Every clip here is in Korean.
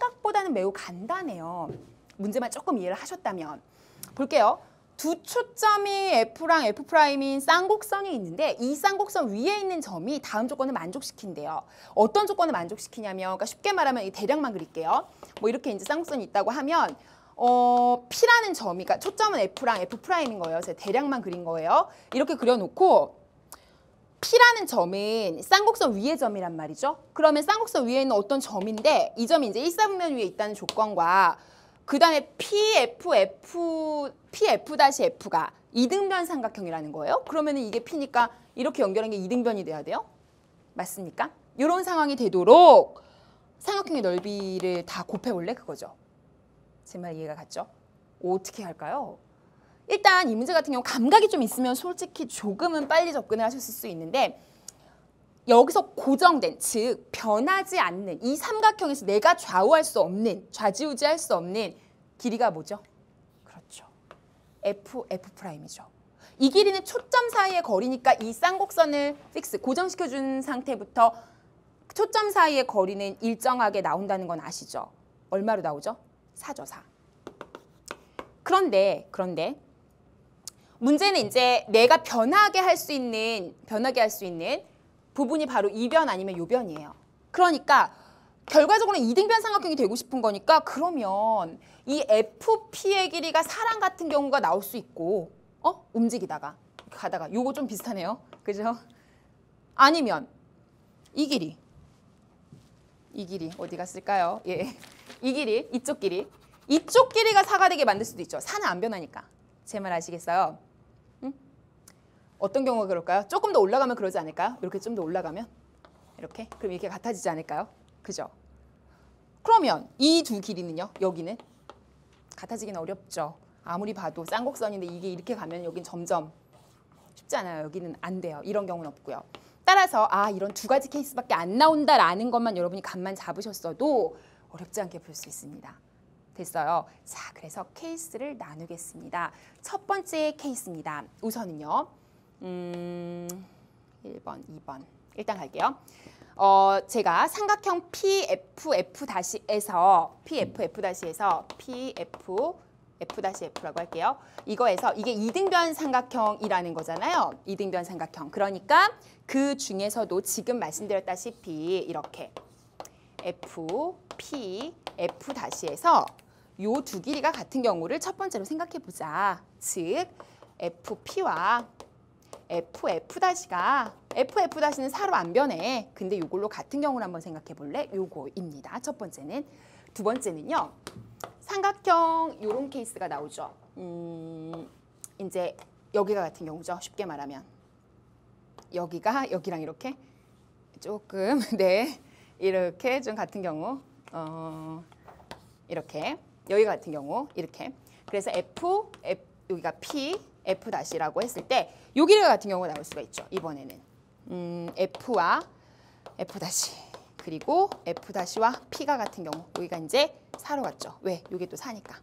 생각보다는 매우 간단해요. 문제만 조금 이해를 하셨다면. 볼게요. 두 초점이 F랑 F'인 쌍곡선이 있는데 이 쌍곡선 위에 있는 점이 다음 조건을 만족시킨대요. 어떤 조건을 만족시키냐면, 그러니까 쉽게 말하면 이 대략만 그릴게요. 뭐 이렇게 이제 쌍곡선이 있다고 하면 P라는 점이, 그러니까 초점은 F랑 F'인 거예요. 제가 대략만 그린 거예요. 이렇게 그려놓고 P라는 점은 쌍곡선 위의 점이란 말이죠. 그러면 쌍곡선 위에 있는 어떤 점인데 이 점이 이제 일사분면 위에 있다는 조건과 그 다음에 PF-F가 이등변 삼각형이라는 거예요. 그러면 이게 P니까 이렇게 연결한 게 이등변이 돼야 돼요. 맞습니까? 이런 상황이 되도록 삼각형의 넓이를 다 곱해볼래? 그거죠. 제 말 이해가 갔죠? 어떻게 할까요? 일단 이 문제 같은 경우 감각이 좀 있으면 솔직히 조금은 빨리 접근을 하셨을 수 있는데 여기서 고정된, 즉 변하지 않는 이 삼각형에서 내가 좌우할 수 없는, 좌지우지할 수 없는 길이가 뭐죠? 그렇죠. F'이죠. 이 길이는 초점 사이의 거리니까 이 쌍곡선을 고정시켜준 상태부터 초점 사이의 거리는 일정하게 나온다는 건 아시죠? 얼마로 나오죠? 4죠, 4. 그런데 문제는 이제 내가 변하게 할 수 있는 부분이 바로 이 변 아니면 요 변이에요. 그러니까 결과적으로는 이등변 삼각형이 되고 싶은 거니까 그러면 이 FP의 길이가 4랑 같은 경우가 나올 수 있고 움직이다가 가다가 요거 좀 비슷하네요. 그죠? 아니면 이 길이 어디 갔을까요? 예, 이 길이, 이쪽 길이가 4가 되게 만들 수도 있죠. 4는 안 변하니까. 제 말 아시겠어요? 응? 어떤 경우가 그럴까요? 조금 더 올라가면 그러지 않을까요? 이렇게 좀 더 올라가면 이렇게? 그럼 이렇게 같아지지 않을까요? 그죠? 그러면 이 두 길이는요? 여기는 같아지기는 어렵죠. 아무리 봐도 쌍곡선인데 이게 이렇게 가면 여긴 점점 쉽지 않아요. 여기는 안 돼요. 이런 경우는 없고요. 따라서 이런 두 가지 케이스밖에 안 나온다라는 것만 여러분이 감만 잡으셨어도 어렵지 않게 볼 수 있습니다. 됐어요. 자, 그래서 케이스를 나누겠습니다. 첫 번째 케이스입니다. 우선은요. 1번, 2번. 일단 갈게요. 제가 삼각형 PFF-에서 PFF-F라고 할게요. 이거에서 이게 이등변 삼각형이라는 거잖아요. 이등변 삼각형. 그러니까 그 중에서도 지금 말씀드렸다시피 이렇게 F, P, F에서 요 두 길이가 같은 경우를 첫 번째로 생각해 보자. 즉 FP와 FF-가 FF-는 4로 안 변해. 근데 요걸로 같은 경우를 한번 생각해 볼래? 요거입니다. 첫 번째는. 두 번째는요. 삼각형 요런 케이스가 나오죠. 이제 여기가 같은 경우죠. 쉽게 말하면. 여기가 여기랑 이렇게 조금 네. 이렇게 좀 같은 경우 이렇게 여기가 같은 경우 이렇게. 그래서 F 여기가 P F-라고 했을 때 요 길이가 같은 경우가 나올 수가 있죠. 이번에는 F와 F- 그리고 F-와 P가 같은 경우 여기가 이제 4로 갔죠. 왜? 요게 또 4니까.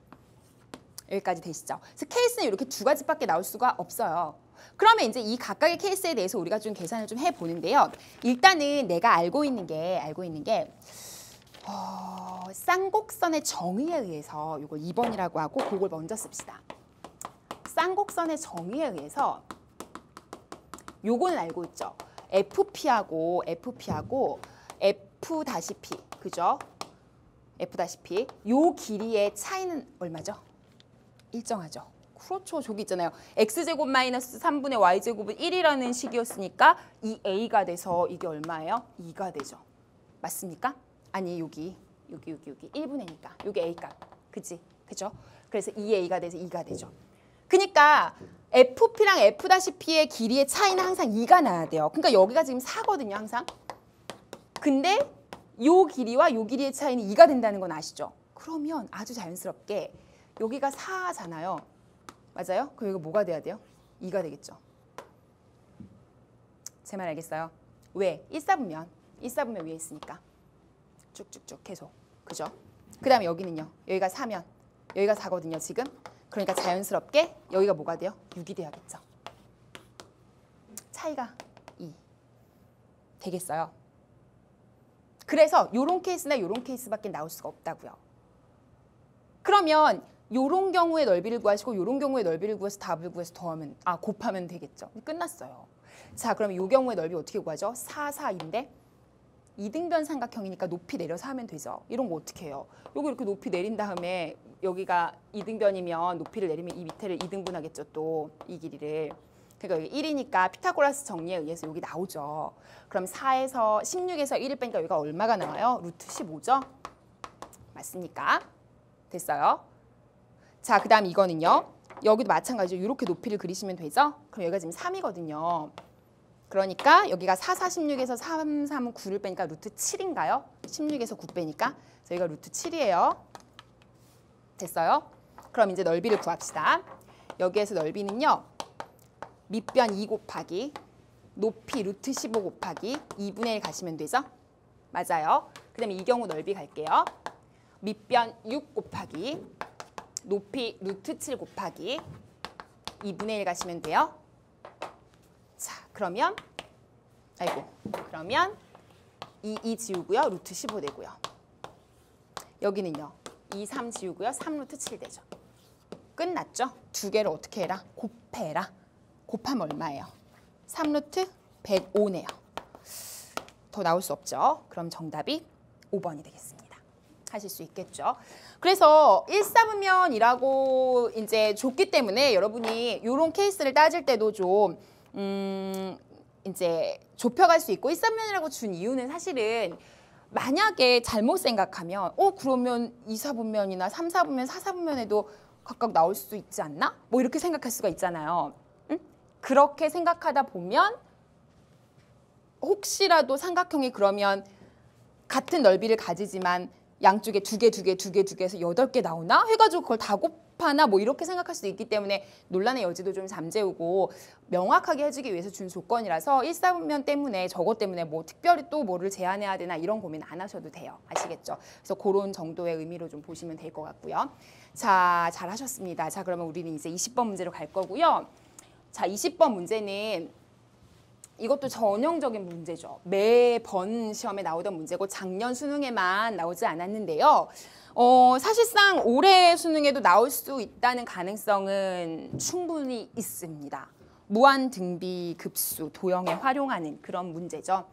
여기까지 되시죠. 그래서 케이스는 이렇게 두 가지밖에 나올 수가 없어요. 그러면 이제 이 각각의 케이스에 대해서 우리가 좀 계산을 좀 해보는데요. 일단은 내가 알고 있는 게 쌍곡선의 정의에 의해서 이걸 2번이라고 하고 그걸 먼저 씁시다. 쌍곡선의 정의에 의해서 요거는 알고 있죠. FP하고 F-P, 그죠? F-P. 요 길이의 차이는 얼마죠? 일정하죠. 그렇죠. 저기 있잖아요. x제곱 마이너스 3분의 y제곱은 1이라는 식이었으니까 이 a가 돼서 이게 얼마예요? 2가 되죠. 맞습니까? 아니 여기 1분의니까 여기 a 값. 그치? 그죠? 그래서 2a가 돼서 2가 되죠. 그러니까 FP랑 F-P의 길이의 차이는 항상 2가 나야 돼요. 그러니까 여기가 지금 4거든요. 항상. 근데 요 길이와 요 길이의 차이는 2가 된다는 건 아시죠? 그러면 아주 자연스럽게 여기가 4잖아요. 맞아요? 그럼 이거 뭐가 돼야 돼요? 2가 되겠죠. 제 말 알겠어요? 왜? 1사분면 위에 있으니까. 쭉쭉쭉 계속. 그죠? 그 다음에 여기는요. 여기가 4면 여기가 4거든요. 지금. 그러니까 자연스럽게 여기가 뭐가 돼요? 6이 돼야겠죠. 차이가 2. 되겠어요? 그래서 요런 케이스나 요런 케이스밖에 나올 수가 없다고요. 그러면 요런 경우의 넓이를 구하시고 요런 경우의 넓이를 구해서 답을 구해서 더하면 곱하면 되겠죠. 끝났어요. 자, 그럼 요 경우의 넓이 어떻게 구하죠? 4, 4인데 이등변 삼각형이니까 높이 내려서 하면 되죠. 이런 거 어떻게 해요? 요거 이렇게 높이 내린 다음에 여기가 이등변이면 높이를 내리면 이 밑에를 2등분하겠죠. 또 이 길이를. 그러니까 여기 1이니까 피타고라스 정리에 의해서 여기 나오죠. 그럼 4에서 16에서 1을 빼니까 여기가 얼마가 나와요? 루트 15죠? 맞습니까? 됐어요? 자, 그 다음 이거는요. 여기도 마찬가지로 이렇게 높이를 그리시면 되죠? 그럼 여기가 지금 3이거든요. 그러니까 여기가 4, 4, 16에서 3, 3, 9를 빼니까 루트 7인가요? 16에서 9 빼니까 저희가 루트 7이에요. 됐어요? 그럼 이제 넓이를 구합시다. 여기에서 넓이는요. 밑변 2 곱하기 높이 루트 15 곱하기 2분의 1 가시면 되죠? 맞아요. 그 다음에 이 경우 넓이 갈게요. 밑변 6 곱하기 높이 루트 7 곱하기 2분의 1 가시면 돼요. 자, 그러면 그러면 2 지우고요. 루트 15 되고요. 여기는요. 2, 3 지우고요. 3 루트 7 되죠. 끝났죠? 두 개를 어떻게 해라? 곱해라. 곱하면 얼마예요? 3 루트 105네요. 더 나올 수 없죠? 그럼 정답이 5번이 되겠습니다. 하실 수 있겠죠? 그래서 1사분면이라고 이제 줬기 때문에 여러분이 이런 케이스를 따질 때도 좀 이제 좁혀갈 수 있고 1사분면이라고 준 이유는 사실은 만약에 잘못 생각하면 그러면 2사분면이나 3사분면, 4사분면에도 각각 나올 수 있지 않나? 뭐 이렇게 생각할 수가 있잖아요. 응? 그렇게 생각하다 보면 혹시라도 삼각형이 그러면 같은 넓이를 가지지만 양쪽에 두 개 해서 8개 나오나? 해가지고 그걸 다 곱하나? 뭐 이렇게 생각할 수도 있기 때문에 논란의 여지도 좀 잠재우고 명확하게 해주기 위해서 준 조건이라서 1사분면 때문에 저것 때문에 뭐 특별히 또 뭐를 제한해야 되나 이런 고민 안 하셔도 돼요. 아시겠죠? 그래서 그런 정도의 의미로 좀 보시면 될 것 같고요. 자, 잘하셨습니다. 자, 그러면 우리는 이제 20번 문제로 갈 거고요. 자, 20번 문제는 이것도 전형적인 문제죠. 매번 시험에 나오던 문제고 작년 수능에만 나오지 않았는데요. 사실상 올해 수능에도 나올 수 있다는 가능성은 충분히 있습니다. 무한 등비 급수 도형에 활용하는 그런 문제죠.